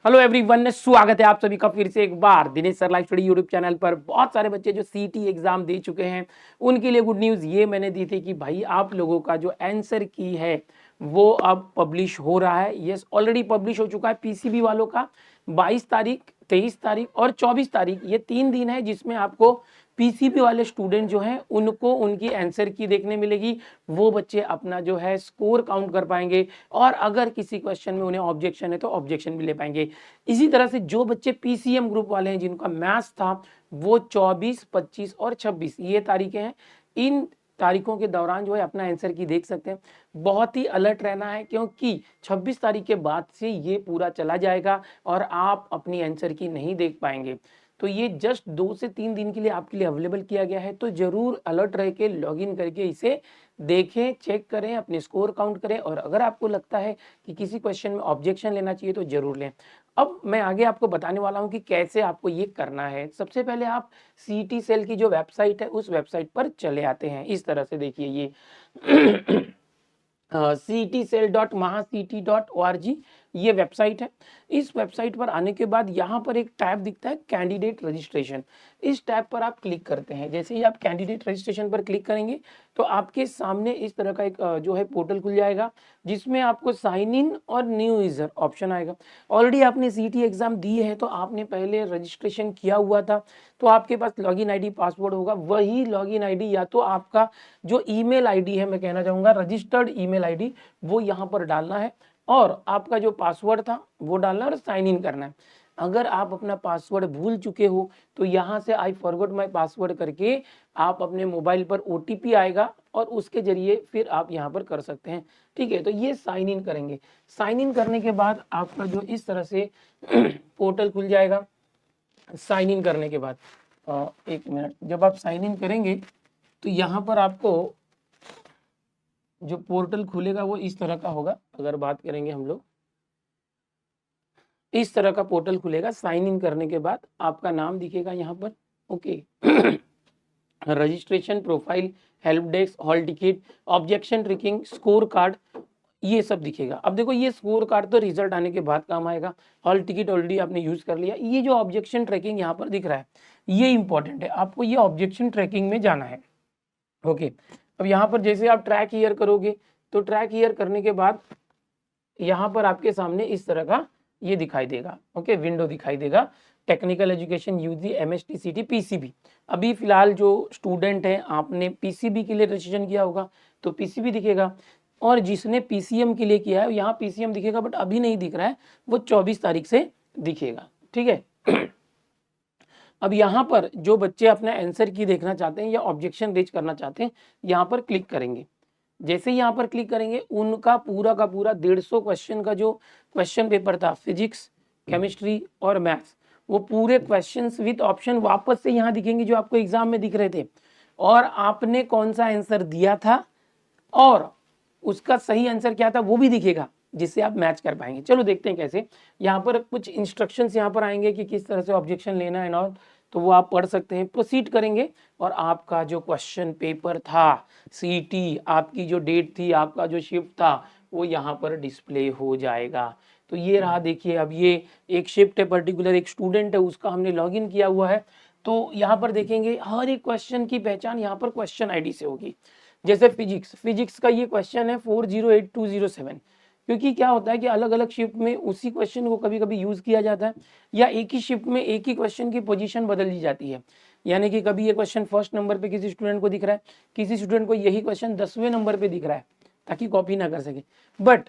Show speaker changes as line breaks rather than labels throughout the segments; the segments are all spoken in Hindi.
हेलो एवरीवन, स्वागत है आप सभी का फिर से एक बार Dinesh sir live study YouTube channel पर। बहुत सारे बच्चे जो सीटी एग्जाम दे चुके हैं उनके लिए गुड न्यूज़ ये मैंने दी थी कि भाई आप लोगों का जो आंसर की है वो अब पब्लिश हो रहा है। यस, ऑलरेडी पब्लिश हो चुका है पीसीबी वालों का। 22 तारीख, 23 तारीख और 24 तारीख, ये 3 दिन है जिसमें आपको पीसीबी वाले स्टूडेंट जो हैं उनको उनकी आंसर की देखने मिलेगी। वो बच्चे अपना जो है स्कोर काउंट कर पाएंगे और अगर किसी क्वेश्चन में उन्हें ऑब्जेक्शन है तो ऑब्जेक्शन भी ले पाएंगे। इसी तरह से जो बच्चे पीसीएम ग्रुप वाले हैं जिनका मैथ्स था वो 24, 25 और 26 ये तारीखें हैं। इन तारीखों के दौरान जो है अपना आंसर की देख सकते हैं। बहुत ही अलर्ट रहना है क्योंकि 26 तारीख के बाद से ये पूरा चला जाएगा और आप अपनी आंसर की नहीं देख पाएंगे। तो ये जस्ट 2 से 3 दिन के लिए आपके लिए अवेलेबल किया गया है, तो जरूर अलर्ट रह के लॉगिन करके इसे देखें, चेक करें, अपने स्कोर काउंट करें और अगर आपको लगता है कि किसी क्वेश्चन में ऑब्जेक्शन लेना चाहिए तो जरूर लें। अब मैं आगे आपको बताने वाला हूं कि कैसे आपको ये करना है। सबसे पहले आप सीटी सेल की जो वेबसाइट है उस वेबसाइट पर चले आते हैं। इस तरह से देखिए ये ctcell.mahacity.org ये वेबसाइट है। इस वेबसाइट पर आने के बाद यहाँ पर एक टैब दिखता है कैंडिडेट रजिस्ट्रेशन। इस टैब पर आप क्लिक करते हैं। जैसे ही आप कैंडिडेट रजिस्ट्रेशन पर क्लिक करेंगे तो आपके सामने इस तरह का एक जो है पोर्टल खुल जाएगा जिसमें आपको साइन इन और न्यू यूजर ऑप्शन आएगा। ऑलरेडी आपने सीटी एग्जाम दी है तो आपने पहले रजिस्ट्रेशन किया हुआ था तो आपके पास लॉगिन आईडी पासवर्ड होगा। वही लॉगिन आईडी या तो आपका जो ईमेल आईडी है, मैं कहना चाहूँगा रजिस्टर्ड ईमेल आईडी, वो यहाँ पर डालना है और आपका जो पासवर्ड था वो डालना है और साइन इन करना है। अगर आप अपना पासवर्ड भूल चुके हो तो यहाँ से आई फॉरगॉट माय पासवर्ड करके आप अपने मोबाइल पर ओटीपी आएगा और उसके जरिए फिर आप यहाँ पर कर सकते हैं। ठीक है, तो ये साइन इन करेंगे। साइन इन करने के बाद आपका जो इस तरह से पोर्टल खुल जाएगा। साइन इन करने के बाद एक मिनट, जब आप साइन इन करेंगे तो यहाँ पर आपको जो पोर्टल खुलेगा वो इस तरह का होगा। अगर बात करेंगे हम लोग, इस तरह का पोर्टल खुलेगा। साइन इन करने के बाद आपका नाम दिखेगा यहाँ पर, okay registration, profile, help desk, hall ticket, objection tracking, score card, ये सब दिखेगा। अब देखो ये स्कोर कार्ड तो रिजल्ट आने के बाद काम आएगा। हॉल टिकट ऑलरेडी आपने यूज कर लिया। ये जो ऑब्जेक्शन ट्रैकिंग यहाँ पर दिख रहा है ये इंपॉर्टेंट है, आपको ये ऑब्जेक्शन ट्रैकिंग में जाना है। ओके, अब यहाँ पर जैसे आप ट्रैक ईयर करोगे तो ट्रैक ईयर करने के बाद यहाँ पर आपके सामने इस तरह का ये दिखाई देगा। ओके, विंडो दिखाई देगा, टेक्निकल एजुकेशन यूजी एमएसटी सीटी पीसीबी। अभी फिलहाल जो स्टूडेंट हैं आपने पीसीबी के लिए रजिस्ट्रेशन किया होगा तो पीसीबी दिखेगा और जिसने पीसीएम के लिए किया है यहाँ पीसीएम दिखेगा, बट अभी नहीं दिख रहा है, वो 24 तारीख से दिखेगा। ठीक है अब यहाँ पर जो बच्चे अपना आंसर की देखना चाहते हैं या ऑब्जेक्शन रेज करना चाहते हैं यहाँ पर क्लिक करेंगे। जैसे ही यहाँ पर क्लिक करेंगे उनका पूरा का पूरा 150 क्वेश्चन का जो क्वेश्चन पेपर था फिजिक्स, केमिस्ट्री और मैथ्स, वो पूरे क्वेश्चंस विद ऑप्शन वापस से यहाँ दिखेंगे जो आपको एग्जाम में दिख रहे थे और आपने कौन सा आंसर दिया था और उसका सही आंसर क्या था वो भी दिखेगा जिससे आप मैच कर पाएंगे। चलो देखते हैं कैसे। यहाँ पर कुछ इंस्ट्रक्शंस यहाँ पर आएंगे कि किस तरह से ऑब्जेक्शन लेना है और तो वो आप पढ़ सकते हैं। प्रोसीड करेंगे और आपका जो क्वेश्चन पेपर था सीटी, आपकी जो डेट थी, आपका जो शिफ्ट था वो यहाँ पर डिस्प्ले हो जाएगा। तो ये रहा, देखिए अब ये एक शिफ्ट है, पर्टिकुलर एक स्टूडेंट है, उसका हमने लॉगिन किया हुआ है। तो यहाँ पर देखेंगे हर एक क्वेश्चन की पहचान यहाँ पर क्वेश्चन आईडी से होगी। जैसे फिजिक्स का ये क्वेश्चन है 408207, क्योंकि क्या होता है कि अलग अलग शिफ्ट में उसी क्वेश्चन को कभी कभी यूज किया जाता है या एक ही शिफ्ट में एक ही क्वेश्चन की पोजीशन बदल दी जाती है। यानी कि कभी ये क्वेश्चन फर्स्ट नंबर पे किसी स्टूडेंट को दिख रहा है, किसी स्टूडेंट को यही क्वेश्चन 10वें नंबर पे दिख रहा है ताकि कॉपी ना कर सके, बट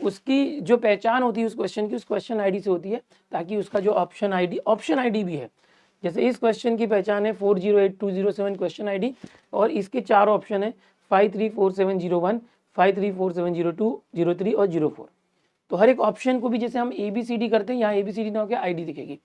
उसकी जो पहचान होती है उस क्वेश्चन की उस क्वेश्चन आईडी से होती है ताकि उसका जो ऑप्शन आईडी भी है। जैसे इस क्वेश्चन की पहचान है 408207 क्वेश्चन आईडी और इसके 4 ऑप्शन है 534701, 534702, 03 और 04। तो हर एक ऑप्शन को भी जैसे हम ABCD करते हैं यहाँ ABCD ना होकर आईडी दिखेगी।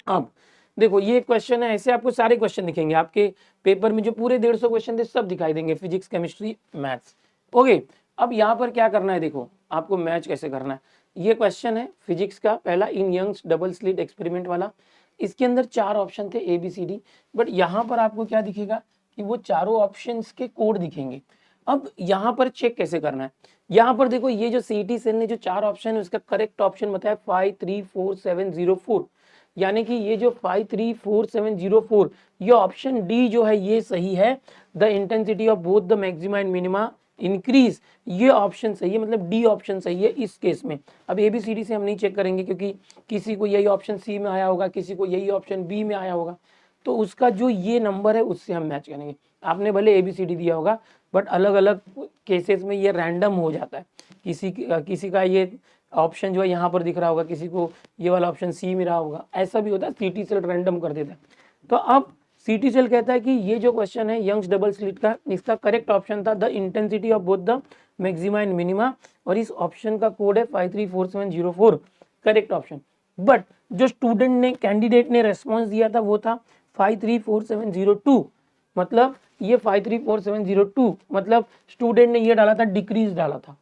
अब देखो ये क्वेश्चन है, ऐसे आपको सारे क्वेश्चन दिखेंगे आपके पेपर में, जो पूरे 150 क्वेश्चन थे सब दिखाई देंगे, फिजिक्स, केमिस्ट्री, मैथ्स। ओके, अब यहाँ पर क्या करना है, देखो आपको मैच कैसे करना है। ये क्वेश्चन है फिजिक्स का पहला, in Young's double slit experiment वाला। इसके अंदर 4 ऑप्शन थे ABCD, बट यहाँ पर आपको क्या दिखेगा कि वो चारों ऑप्शंस के कोड दिखेंगे। अब यहाँ पर चेक कैसे करना है, यहाँ पर देखो ये जो सीईटी सेल ने जो 4 ऑप्शन है उसका करेक्ट ऑप्शन बताया 534704, यानी कि ये जो 534704 ये ऑप्शन डी जो है ये सही है। The intensity of both the maxima and minima increase, ये ऑप्शन सही है, मतलब डी ऑप्शन सही है इस केस में। अब ABCD से हम नहीं चेक करेंगे क्योंकि किसी को यही ऑप्शन सी में आया होगा, किसी को यही ऑप्शन बी में आया होगा, तो उसका जो ये नंबर है उससे हम मैच करेंगे। आपने भले ABCD दिया होगा बट अलग अलग केसेस में ये रैंडम हो जाता है, किसी का ये ऑप्शन जो है यहाँ पर दिख रहा होगा, किसी को ये वाला ऑप्शन सी मिला होगा, ऐसा भी होता है, सीटी सेल रैंडम कर देता है। तो अब सीटी सेल कहता है कि ये जो क्वेश्चन है यंग्स डबल स्लिट का, इसका करेक्ट ऑप्शन था the intensity of both the maxima and minima, और इस ऑप्शन का कोड है 534704, करेक्ट ऑप्शन। बट जो स्टूडेंट ने कैंडिडेट ने रेस्पॉन्स दिया था वो था 534702, मतलब ये 534702 मतलब स्टूडेंट ने ये डाला था डिक्रीज डाला था,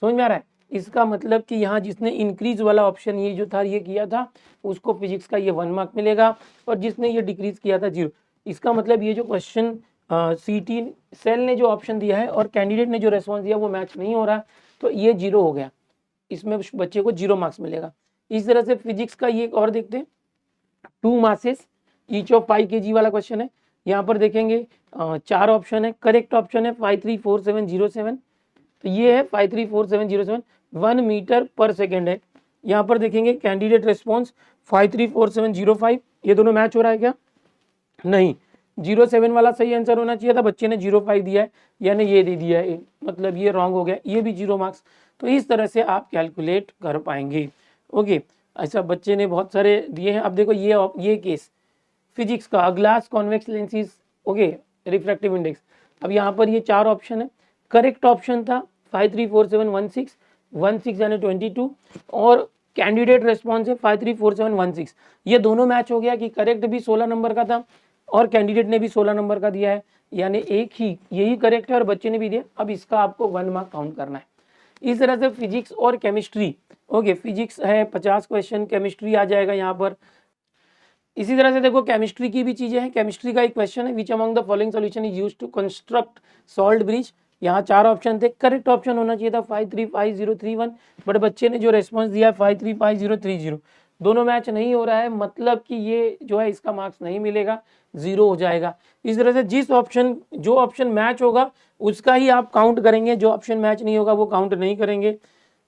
समझ में आ रहा है। इसका मतलब कि यहाँ जिसने इंक्रीज वाला ऑप्शन ये जो था ये किया था उसको फिजिक्स का ये 1 मार्क मिलेगा, और जिसने ये डिक्रीज किया था 0। इसका मतलब ये जो क्वेश्चन सीटी सेल ने जो ऑप्शन दिया है और कैंडिडेट ने जो रेस्पॉन्स दिया वो मैच नहीं हो रहा, तो ये 0 हो गया, इसमें बच्चे को 0 मार्क्स मिलेगा। इस तरह से फिजिक्स का ये और देखते हैं 2 मासेस ईच ऑफ 5 kg वाला क्वेश्चन है। यहाँ पर देखेंगे 4 ऑप्शन है, करेक्ट ऑप्शन है 534707, तो ये है 534707, 1 मीटर पर सेकेंड है। यहाँ पर देखेंगे कैंडिडेट रेस्पॉन्स 534705, ये दोनों मैच हो रहा है क्या, नहीं, 07 वाला सही आंसर होना चाहिए था, बच्चे ने 05 दिया है, यानी ये दे दिया है, मतलब ये रॉन्ग हो गया, ये भी 0 मार्क्स। तो इस तरह से आप कैलकुलेट कर पाएंगे। ओके, ऐसा बच्चे ने बहुत सारे दिए हैं। अब देखो ये केस फिजिक्स का, glass convex lenses, okay, refractive index. अब यहाँ पर ये 4 ऑप्शन है, करेक्ट ऑप्शन था 534716 यानी 22, और कैंडिडेट रेस्पॉन्स है 534716। ये दोनों मैच हो गया कि करेक्ट भी 16 नंबर का था और कैंडिडेट ने भी 16 नंबर का दिया है, यानी एक ही यही करेक्ट है और बच्चे ने भी दिया। अब इसका आपको 1 मार्क काउंट करना है। इस तरह से फिजिक्स और केमिस्ट्री, ओके, फिजिक्स है 50 क्वेश्चन, केमिस्ट्री आ जाएगा यहाँ पर। इसी तरह से देखो केमिस्ट्री की भी चीजें हैं। केमिस्ट्री का एक क्वेश्चन है, which among the following solution is used to construct salt bridge. यहाँ 4 ऑप्शन थे, करेक्ट ऑप्शन होना चाहिए था 535031, बट बच्चे ने जो रेस्पॉन्स दिया है 535030, दोनों मैच नहीं हो रहा है, मतलब कि ये जो है इसका मार्क्स नहीं मिलेगा, 0 हो जाएगा। इस तरह से जो ऑप्शन मैच होगा उसका ही आप काउंट करेंगे, जो ऑप्शन मैच नहीं होगा वो काउंट नहीं करेंगे।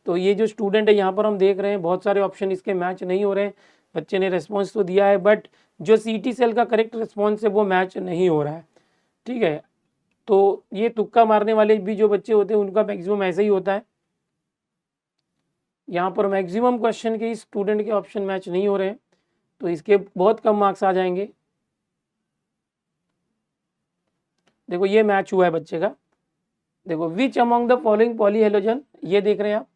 तो ये जो स्टूडेंट है यहाँ पर हम देख रहे हैं बहुत सारे ऑप्शन इसके मैच नहीं हो रहे हैं, बच्चे ने रेस्पॉन्स तो दिया है बट जो सीटी सेल का करेक्ट रेस्पॉन्स है वो मैच नहीं हो रहा है, ठीक है। तो ये तुक्का मारने वाले भी जो बच्चे होते हैं उनका मैक्सिमम ऐसा ही होता है। यहाँ पर मैक्सिमम क्वेश्चन के स्टूडेंट के ऑप्शन मैच नहीं हो रहे हैं, तो इसके बहुत कम मार्क्स आ जाएंगे। देखो ये मैच हुआ है बच्चे का, देखो विच अमंग द फॉलोइंग पॉलीहेलोजन, ये देख रहे हैं आप।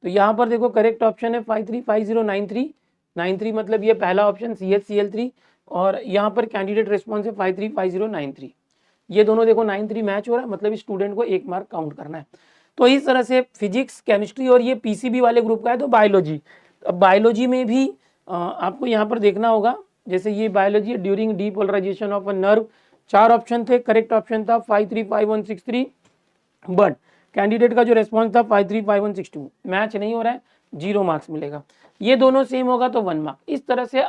तो यहाँ पर देखो करेक्ट ऑप्शन है 535093, मतलब ये पहला ऑप्शन CHCl3, और यहाँ पर कैंडिडेट रेस्पॉन्स है 535093। ये दोनों देखो 93 मैच हो रहा है, मतलब स्टूडेंट को 1 मार्क काउंट करना है। तो इस तरह से फिजिक्स, केमिस्ट्री, और ये PCB वाले ग्रुप का है। तो बायोलॉजी, अब बायोलॉजी में भी आपको यहाँ पर देखना होगा, जैसे ये बायोलॉजी है, during depolarization of a nerve, 4 option थे, करेक्ट ऑप्शन था 535163, बट कैंडिडेट का जो रेस्पॉन्स था 535162, मैच नहीं हो रहा है, 0 मार्क्स मिलेगा। ये दोनों सेम होगा तो 1 मार्क। इस तरह से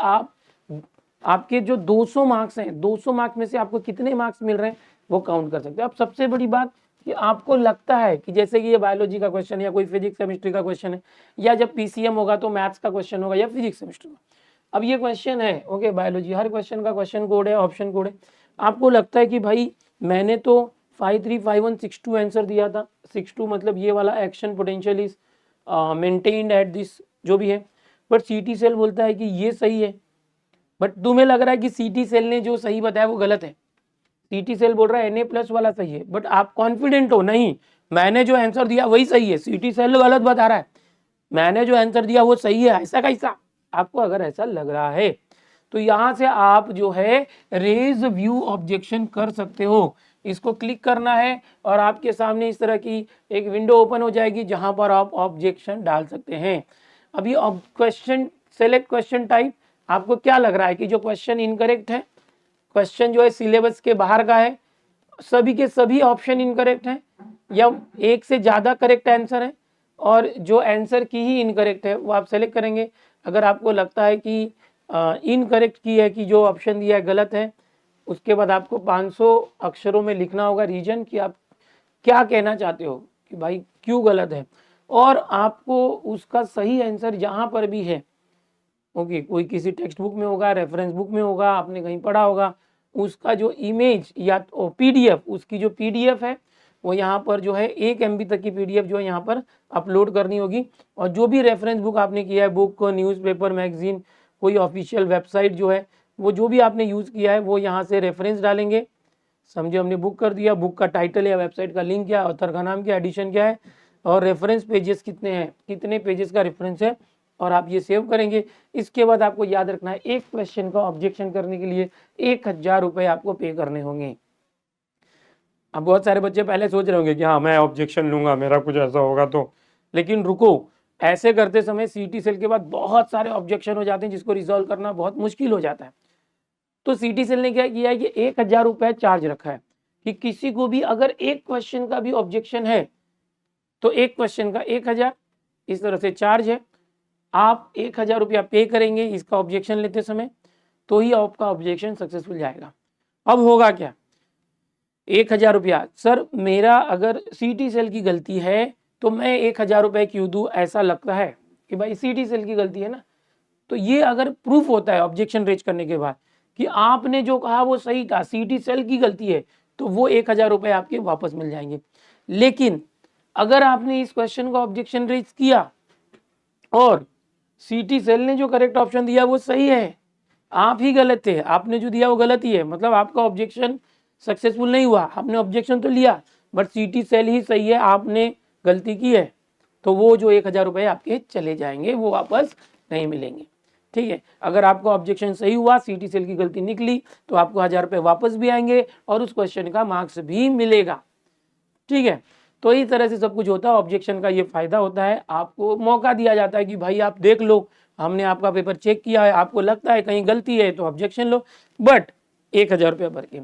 आपके जो 200 मार्क्स हैं, 200 मार्क्स में से आपको कितने मार्क्स मिल रहे हैं वो काउंट कर सकते हैं। अब सबसे बड़ी बात कि आपको लगता है कि जैसे कि ये बायोलॉजी का क्वेश्चन या कोई फिजिक्स केमिस्ट्री का क्वेश्चन है, या जब PCM होगा तो मैथ्स का क्वेश्चन होगा या फिजिक्स केमिस्ट्री का। अब ये क्वेश्चन है, ओके, बायोलॉजी, हर क्वेश्चन का क्वेश्चन कोड है, ऑप्शन कोड है। आपको लगता है कि भाई मैंने तो 535162 आंसर दिया था, 62 मतलब ये वाला action potential is maintained at this, जो भी है, बट सीटी सेल बोलता है कि ये सही है, बट तुम्हें लग रहा है कि सीटी सेल ने जो सही बताया वो गलत है। सीटी सेल बोल रहा है Na+ वाला सही है, बट आप कॉन्फिडेंट हो, नहीं मैंने जो आंसर दिया वही सही है, सीटी सेल गलत बता रहा है, मैंने जो आंसर दिया वो सही है, ऐसा कैसा। आपको अगर ऐसा लग रहा है तो यहाँ से आप जो है रेज व्यू ऑब्जेक्शन कर सकते हो। इसको क्लिक करना है और आपके सामने इस तरह की एक विंडो ओपन हो जाएगी जहां पर आप ऑब्जेक्शन डाल सकते हैं। अभी क्वेश्चन, सेलेक्ट क्वेश्चन टाइप, आपको क्या लग रहा है कि जो क्वेश्चन इनकरेक्ट है, क्वेश्चन जो है सिलेबस के बाहर का है, सभी के सभी ऑप्शन इनकरेक्ट हैं या एक से ज़्यादा करेक्ट आंसर है और जो आंसर की ही इनकरेक्ट है वो आप सेलेक्ट करेंगे। अगर आपको लगता है कि इनकरेक्ट की है, कि जो ऑप्शन दिया है गलत है, उसके बाद आपको 500 अक्षरों में लिखना होगा रीजन कि आप क्या कहना चाहते हो कि भाई क्यों गलत है, और आपको उसका सही आंसर जहाँ पर भी है, ओके, कोई किसी टेक्स्ट बुक में होगा, रेफरेंस बुक में होगा, आपने कहीं पढ़ा होगा, उसका जो इमेज या पीडीएफ, उसकी जो पीडीएफ है वो यहाँ पर जो है 1 MB तक की पीडीएफ जो है यहाँ पर अपलोड करनी होगी। और जो भी रेफरेंस बुक आपने किया है, बुक, न्यूज़पेपर, मैगजीन, कोई ऑफिशियल वेबसाइट जो है, वो जो भी आपने यूज़ किया है वो यहाँ से रेफरेंस डालेंगे। समझे, हमने बुक कर दिया, बुक का टाइटल या वेबसाइट का लिंक क्या है, ऑथर का नाम क्या, एडिशन क्या है, और रेफरेंस पेजेस कितने हैं, कितने पेजेस का रेफरेंस है, और आप ये सेव करेंगे। इसके बाद आपको याद रखना है, एक क्वेश्चन का ऑब्जेक्शन करने के लिए 1000 रुपये आपको पे करने होंगे। अब बहुत सारे बच्चे पहले सोच रहे होंगे कि हाँ मैं ऑब्जेक्शन लूंगा, मेरा कुछ ऐसा होगा तो, लेकिन रुको, ऐसे करते समय सीटी सेल के बाद बहुत सारे ऑब्जेक्शन हो जाते हैं जिसको रिजॉल्व करना बहुत मुश्किल हो जाता है। तो सीटी सेल ने क्या किया है कि 1000 रुपये चार्ज रखा है कि किसी को भी अगर एक क्वेश्चन का भी ऑब्जेक्शन है तो एक क्वेश्चन का 1000, इस तरह से चार्ज है। आप 1000 रुपया पे करेंगे इसका ऑब्जेक्शन लेते समय, तो ही आपका ऑब्जेक्शन सक्सेसफुल जाएगा। अब होगा क्या, 1000 रुपया, सर मेरा अगर सीटी सेल की गलती है तो मैं 1000 रुपये क्यों दूँ, ऐसा लगता है कि भाई सीटी सेल की गलती है ना, तो ये अगर प्रूफ होता है ऑब्जेक्शन रेज करने के बाद कि आपने जो कहा वो सही था, सीटी सेल की गलती है, तो वो 1000 रुपये आपके वापस मिल जाएंगे। लेकिन अगर आपने इस क्वेश्चन का ऑब्जेक्शन रेज किया और सीटी सेल ने जो करेक्ट ऑप्शन दिया वो सही है, आप ही गलत थे, आपने जो दिया वो गलत ही है, मतलब आपका ऑब्जेक्शन सक्सेसफुल नहीं हुआ। आपने ऑब्जेक्शन तो लिया बट सीटी सेल ही सही है, आपने गलती की है, तो वो जो 1000 रुपये आपके चले जाएंगे, वो वापस नहीं मिलेंगे। ठीक है, अगर आपका ऑब्जेक्शन सही हुआ, सीटी सेल की गलती निकली, तो आपको 1000 रुपये वापस भी आएंगे और उस क्वेश्चन का मार्क्स भी मिलेगा। ठीक है, तो इस तरह से सब कुछ होता है। ऑब्जेक्शन का ये फायदा होता है, आपको मौका दिया जाता है कि भाई आप देख लो, हमने आपका पेपर चेक किया है, आपको लगता है कहीं गलती है तो ऑब्जेक्शन लो, बट 1000 रुपये भर के।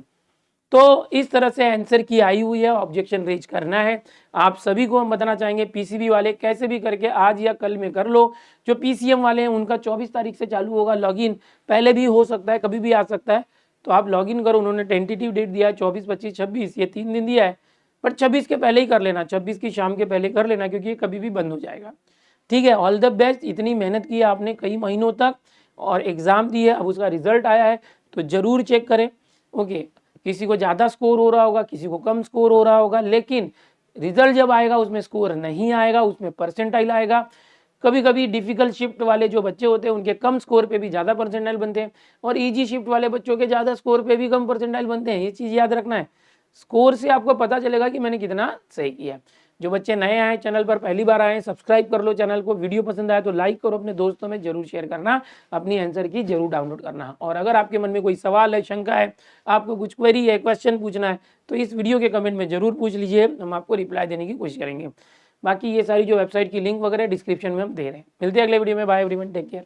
तो इस तरह से आंसर की आई हुई है, ऑब्जेक्शन रेज करना है। आप सभी को हम बताना चाहेंगे, पीसीबी वाले कैसे भी करके आज या कल में कर लो। जो पीसीएम वाले हैं उनका 24 तारीख से चालू होगा लॉगिन, पहले भी हो सकता है, कभी भी आ सकता है, तो आप लॉगिन करो। उन्होंने टेंटेटिव डेट दिया है 24, 25, 26, ये 3 दिन दिया है, पर 26 के पहले ही कर लेना, 26 की शाम के पहले कर लेना, क्योंकि ये कभी भी बंद हो जाएगा। ठीक है, ऑल द बेस्ट। इतनी मेहनत की है आपने कई महीनों तक और एग्ज़ाम दी है, अब उसका रिजल्ट आया है तो ज़रूर चेक करें। ओके, किसी को ज़्यादा स्कोर हो रहा होगा, किसी को कम स्कोर हो रहा होगा, लेकिन रिजल्ट जब आएगा उसमें स्कोर नहीं आएगा, उसमें परसेंटाइल आएगा। कभी कभी डिफिकल्ट शिफ्ट वाले जो बच्चे होते हैं उनके कम स्कोर पे भी ज़्यादा परसेंटाइल बनते हैं, और इजी शिफ्ट वाले बच्चों के ज़्यादा स्कोर पे भी कम परसेंटाइल बनते हैं। ये चीज़ याद रखना है, स्कोर से आपको पता चलेगा कि मैंने कितना सही किया। जो बच्चे नए आए चैनल पर, पहली बार आए, सब्सक्राइब कर लो चैनल को। वीडियो पसंद आया तो लाइक करो, अपने दोस्तों में जरूर शेयर करना, अपनी आंसर की जरूर डाउनलोड करना। और अगर आपके मन में कोई सवाल है, शंका है, आपको कुछ क्वेरी है, क्वेश्चन पूछना है, तो इस वीडियो के कमेंट में जरूर पूछ लीजिए, हम आपको रिप्लाई देने की कोशिश करेंगे। बाकी ये सारी जो वेबसाइट की लिंक वगैरह डिस्क्रिप्शन में हम दे रहे हैं। मिलते हैं अगले वीडियो में, बाय एवरीवन, टेक केयर।